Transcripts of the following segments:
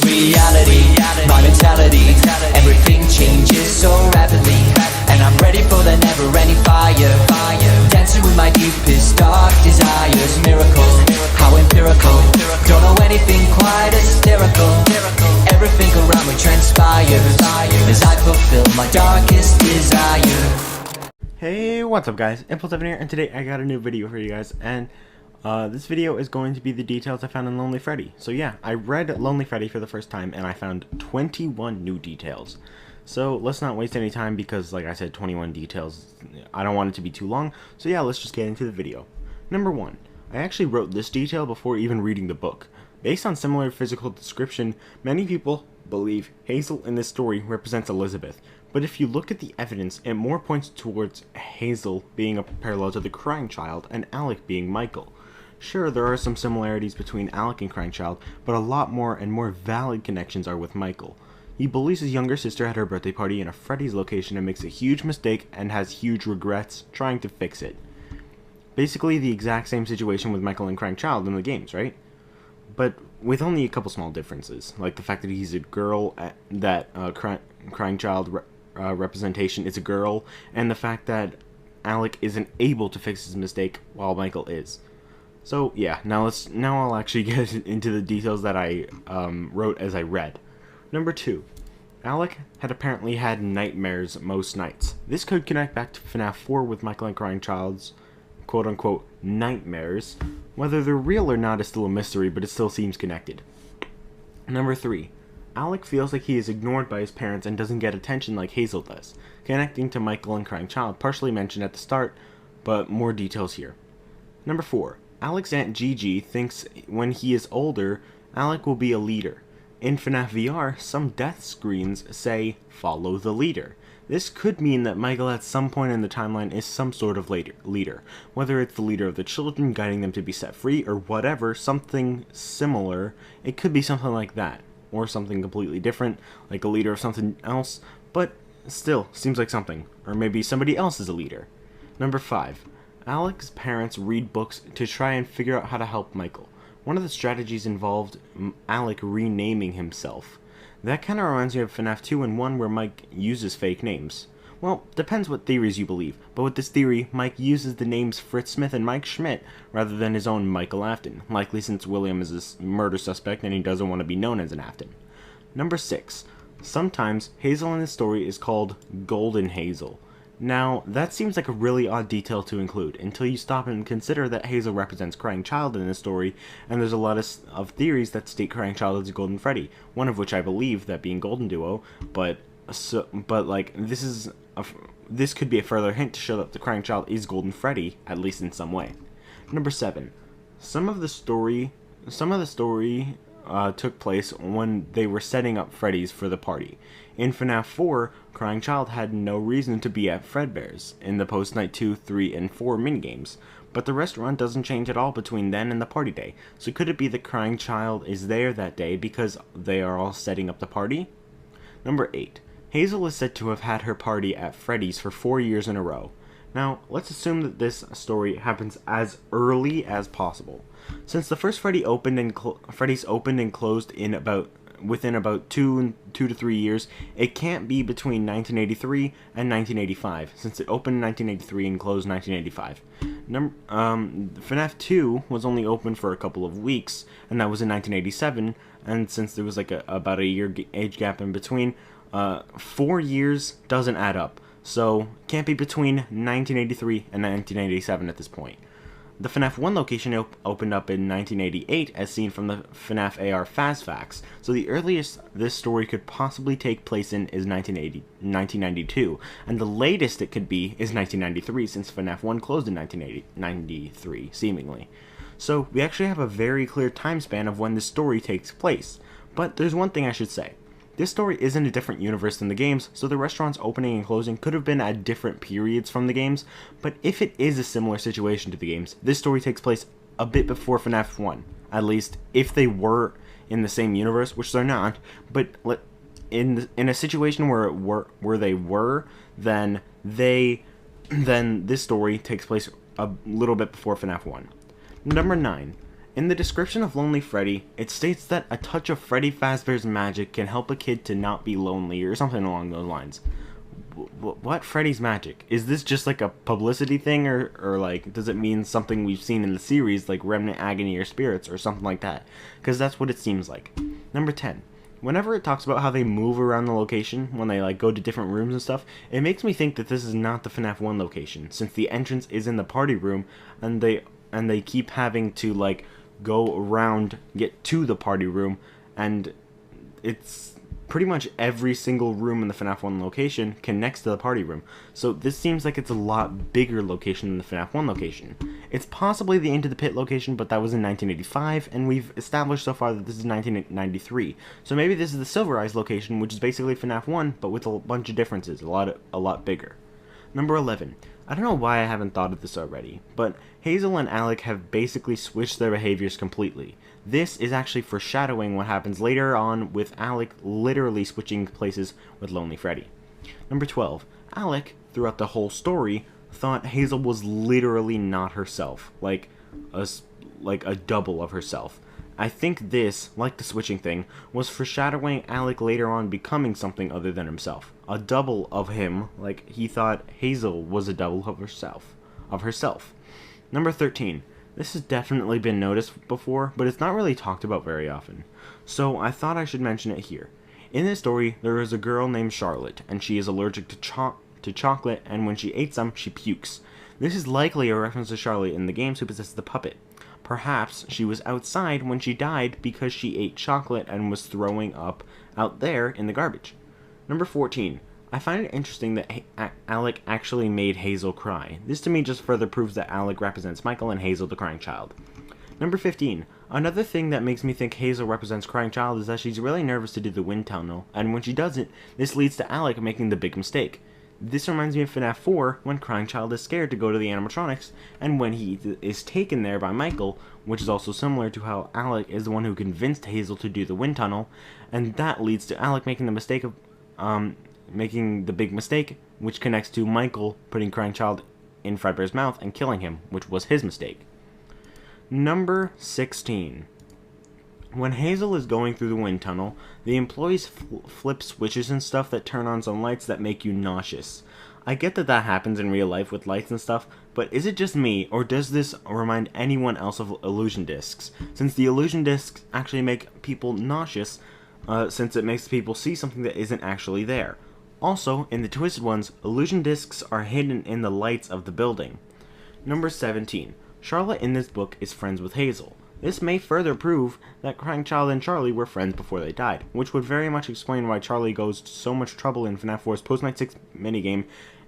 reality, my mentality. Everything changes so rapidly, and I'm ready for the never-ending fire. Dancing with my deepest, dark desires. Miracle, how empirical. Don't know anything quite as hysterical. Everything around me transpires as I fulfill my darkest desire. Hey, what's up guys, Impulse7 here, and today I got a new video for you guys, and this video is going to be the details I found in Lonely Freddy. So yeah, I read Lonely Freddy for the first time, and I found 21 new details. So let's not waste any time because, like I said, 21 details, I don't want it to be too long, so yeah, let's just get into the video. Number 1. I actually wrote this detail before even reading the book. Based on similar physical description, many people believe Hazel in this story represents Elizabeth, but if you look at the evidence, it more points towards Hazel being a parallel to the crying child and Alec being Michael. Sure, there are some similarities between Alec and crying child, but a lot more and more valid connections are with Michael. He bullies his younger sister at her birthday party in a Freddy's location and makes a huge mistake and has huge regrets trying to fix it. Basically the exact same situation with Michael and crying child in the games, right? But with only a couple small differences, like the fact that he's a girl, that crying child representation is a girl, and the fact that Alec isn't able to fix his mistake while Michael is. So yeah, now I'll actually get into the details that I wrote as I read. Number 2. Alec had apparently had nightmares most nights. This could connect back to FNAF 4 with Michael and crying child's quote-unquote nightmares. Whether they're real or not is still a mystery, but it still seems connected. Number 3. Alec feels like he is ignored by his parents and doesn't get attention like Hazel does, connecting to Michael and crying child, partially mentioned at the start, but more details here. Number 4. Alec's Aunt Gigi thinks when he is older, Alec will be a leader. In FNAF VR, some death screens say, "Follow the leader." This could mean that Michael at some point in the timeline is some sort of leader. Whether it's the leader of the children, guiding them to be set free, or whatever, something similar, it could be something like that. Or something completely different, like a leader of something else, but still, seems like something. Or maybe somebody else is a leader. Number 5. Alec's parents read books to try and figure out how to help Michael. One of the strategies involved Alec renaming himself. That kinda reminds me of FNAF 2 and 1 where Mike uses fake names. Well, depends what theories you believe, but with this theory, Mike uses the names Fritz Smith and Mike Schmidt rather than his own Michael Afton, likely since William is a murder suspect and he doesn't want to be known as an Afton. Number 6. Sometimes Hazel in this story is called Golden Hazel. Now, that seems like a really odd detail to include, until you stop and consider that Hazel represents crying child in this story, and there's a lot of theories that state crying child is a Golden Freddy, one of which I believe, that being Golden Duo, but like, this could be a further hint to show that the crying child is Golden Freddy, at least in some way. Number 7. Some of the story took place when they were setting up Freddy's for the party. In FNAF 4, crying child had no reason to be at Fredbear's in the post-night 2, 3, and 4 minigames, but the restaurant doesn't change at all between then and the party day, so could it be that crying child is there that day because they are all setting up the party? Number 8. Hazel is said to have had her party at Freddy's for 4 years in a row. Now, let's assume that this story happens as early as possible. Since the first Freddy's opened and closed within about 2 to 3 years, it can't be between 1983 and 1985, since it opened in 1983 and closed 1985. FNAF 2 was only open for a couple of weeks, and that was in 1987, and since there was like about a year age gap in between, 4 years doesn't add up, so can't be between 1983 and 1987 at this point. The FNAF 1 location opened up in 1988, as seen from the FNAF AR Fast Facts, so the earliest this story could possibly take place in is 1992, and the latest it could be is 1993, since FNAF 1 closed in 1993, seemingly. So we actually have a very clear time span of when this story takes place, but there's one thing I should say. This story isn't a different universe than the games, so the restaurant's opening and closing could have been at different periods from the games, but if it is a similar situation to the games, this story takes place a bit before FNAF 1, at least if they were in the same universe, which they're not, but in a situation where they were, then this story takes place a little bit before FNAF 1. Number 9. In the description of Lonely Freddy, it states that a touch of Freddy Fazbear's magic can help a kid to not be lonely, or something along those lines. What Freddy's magic? Is this just like a publicity thing, or like, does it mean something we've seen in the series, like Remnant Agony or Spirits, or something like that? Because that's what it seems like. Number 10. Whenever it talks about how they move around the location, when they like go to different rooms and stuff, it makes me think that this is not the FNAF 1 location, since the entrance is in the party room, and they keep having to like go around, get to the party room, and it's pretty much every single room in the FNAF 1 location connects to the party room. So this seems like it's a lot bigger location than the FNAF 1 location. It's possibly the Into the Pit location, but that was in 1985, and we've established so far that this is 1993. So maybe this is the Silver Eyes location, which is basically FNAF 1, but with a bunch of differences, a lot bigger. Number 11. I don't know why I haven't thought of this already, but Hazel and Alec have basically switched their behaviors completely. This is actually foreshadowing what happens later on with Alec literally switching places with Lonely Freddy. Number 12. Alec, throughout the whole story, thought Hazel was literally not herself, like a double of herself. I think this, like the switching thing, was foreshadowing Alec later on becoming something other than himself. A double of him, like he thought Hazel was a double of herself. Number 13. This has definitely been noticed before, but it's not really talked about very often. So I thought I should mention it here. In this story, there is a girl named Charlotte, and she is allergic to chocolate, and when she ate some, she pukes. This is likely a reference to Charlotte in the games who possesses the puppet. Perhaps she was outside when she died because she ate chocolate and was throwing up out there in the garbage. Number 14. I find it interesting that Alec actually made Hazel cry. This to me just further proves that Alec represents Michael and Hazel the crying child. Number 15. Another thing that makes me think Hazel represents crying child is that she's really nervous to do the wind tunnel, and when she doesn't, this leads to Alec making the big mistake. This reminds me of FNAF 4, when Crying Child is scared to go to the animatronics, and when he is taken there by Michael, which is also similar to how Alec is the one who convinced Hazel to do the wind tunnel, and that leads to Alec making the mistake of, making the big mistake, which connects to Michael putting Crying Child in Fredbear's mouth and killing him, which was his mistake. Number 16. When Hazel is going through the wind tunnel, the employees flip switches and stuff that turn on some lights that make you nauseous. I get that that happens in real life with lights and stuff, but is it just me, or does this remind anyone else of illusion discs? Since the illusion discs actually make people nauseous, since it makes people see something that isn't actually there. Also, in the Twisted ones, illusion discs are hidden in the lights of the building. Number 17. Charlotte in this book is friends with Hazel. This may further prove that Crying Child and Charlie were friends before they died, which would very much explain why Charlie goes to so much trouble in FNAF 4's Post-Night 6 minigame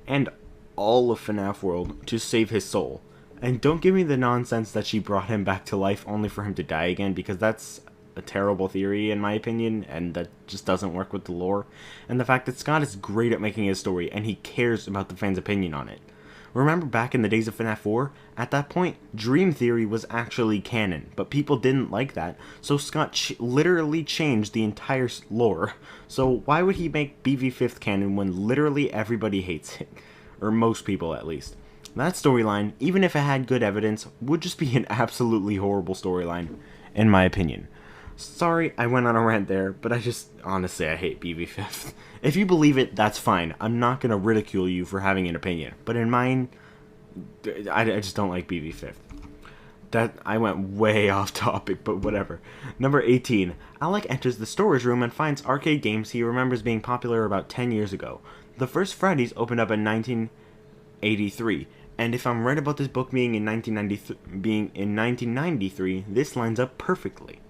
and all of FNAF World to save his soul. And don't give me the nonsense that she brought him back to life only for him to die again, because that's a terrible theory in my opinion, and that just doesn't work with the lore. And the fact that Scott is great at making his story, and he cares about the fans' opinion on it. Remember back in the days of FNAF 4? At that point, Dream Theory was actually canon, but people didn't like that, so Scott literally changed the entire lore. So why would he make BV5th canon when literally everybody hates it? Or most people, at least. That storyline, even if it had good evidence, would just be an absolutely horrible storyline, in my opinion. Sorry, I went on a rant there, but honestly, I hate BV5th. If you believe it, that's fine. I'm not going to ridicule you for having an opinion. But in mine, I just don't like BV5th. I went way off topic, but whatever. Number 18. Alec enters the storage room and finds arcade games he remembers being popular about 10 years ago. The first Freddy's opened up in 1983. And if I'm right about this book being in 1993, this lines up perfectly.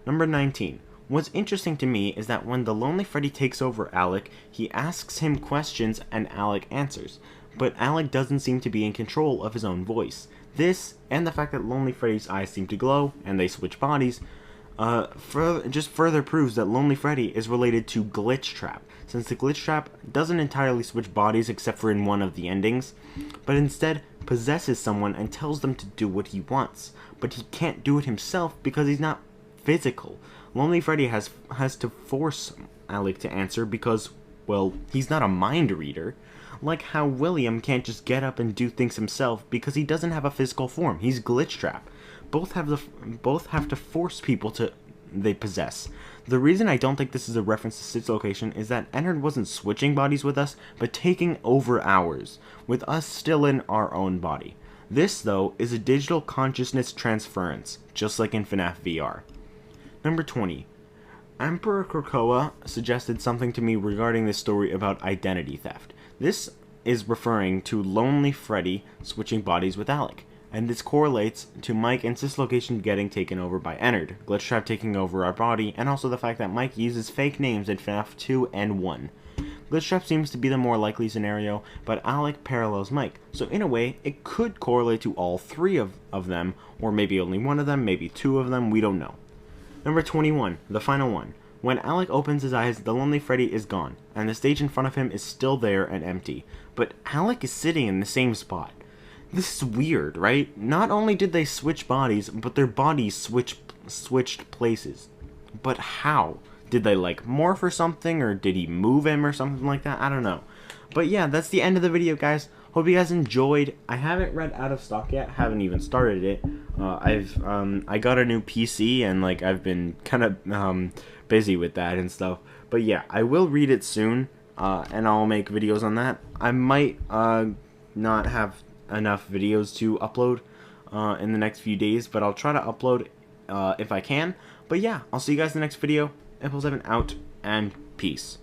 Number 19. What's interesting to me is that when the Lonely Freddy takes over Alec, he asks him questions and Alec answers, but Alec doesn't seem to be in control of his own voice. This, and the fact that Lonely Freddy's eyes seem to glow, and they switch bodies, just further proves that Lonely Freddy is related to Glitch Trap, since the Glitch Trap doesn't entirely switch bodies except for in one of the endings, but instead possesses someone and tells them to do what he wants, but he can't do it himself because he's not physical. Lonely Freddy has to force Alec to answer because, well, he's not a mind reader. Like how William can't just get up and do things himself because he doesn't have a physical form. He's Glitch Trap. both have to force people they possess. The reason I don't think this is a reference to Sid's location is that Ennard wasn't switching bodies with us, but taking over ours, with us still in our own body. This, though, is a digital consciousness transference, just like in FNAF VR. Number 20. Emperor Krakoa suggested something to me regarding this story about identity theft. This is referring to Lonely Freddy switching bodies with Alec, and this correlates to Mike and Sid's location getting taken over by Ennard, Glitchtrap taking over our body, and also the fact that Mike uses fake names in FNAF 2 and 1. Glitchtrap seems to be the more likely scenario, but Alec parallels Mike, so in a way, it could correlate to all three of them, or maybe only one of them, maybe two of them, we don't know. Number 21, the final one. When Alec opens his eyes, the Lonely Freddy is gone, and the stage in front of him is still there and empty, but Alec is sitting in the same spot. This is weird, right? Not only did they switch bodies, but their bodies switched places. But how? Did they like morph or something, or did he move him or something like that? I don't know. But yeah, that's the end of the video, guys. Hope you guys enjoyed. I haven't read Out of Stock yet. Haven't even started it. I got a new PC and like I've been kind of busy with that and stuff. But yeah, I will read it soon, and I'll make videos on that. I might not have enough videos to upload in the next few days, but I'll try to upload if I can. But yeah, I'll see you guys in the next video. Impulse7 out, and peace.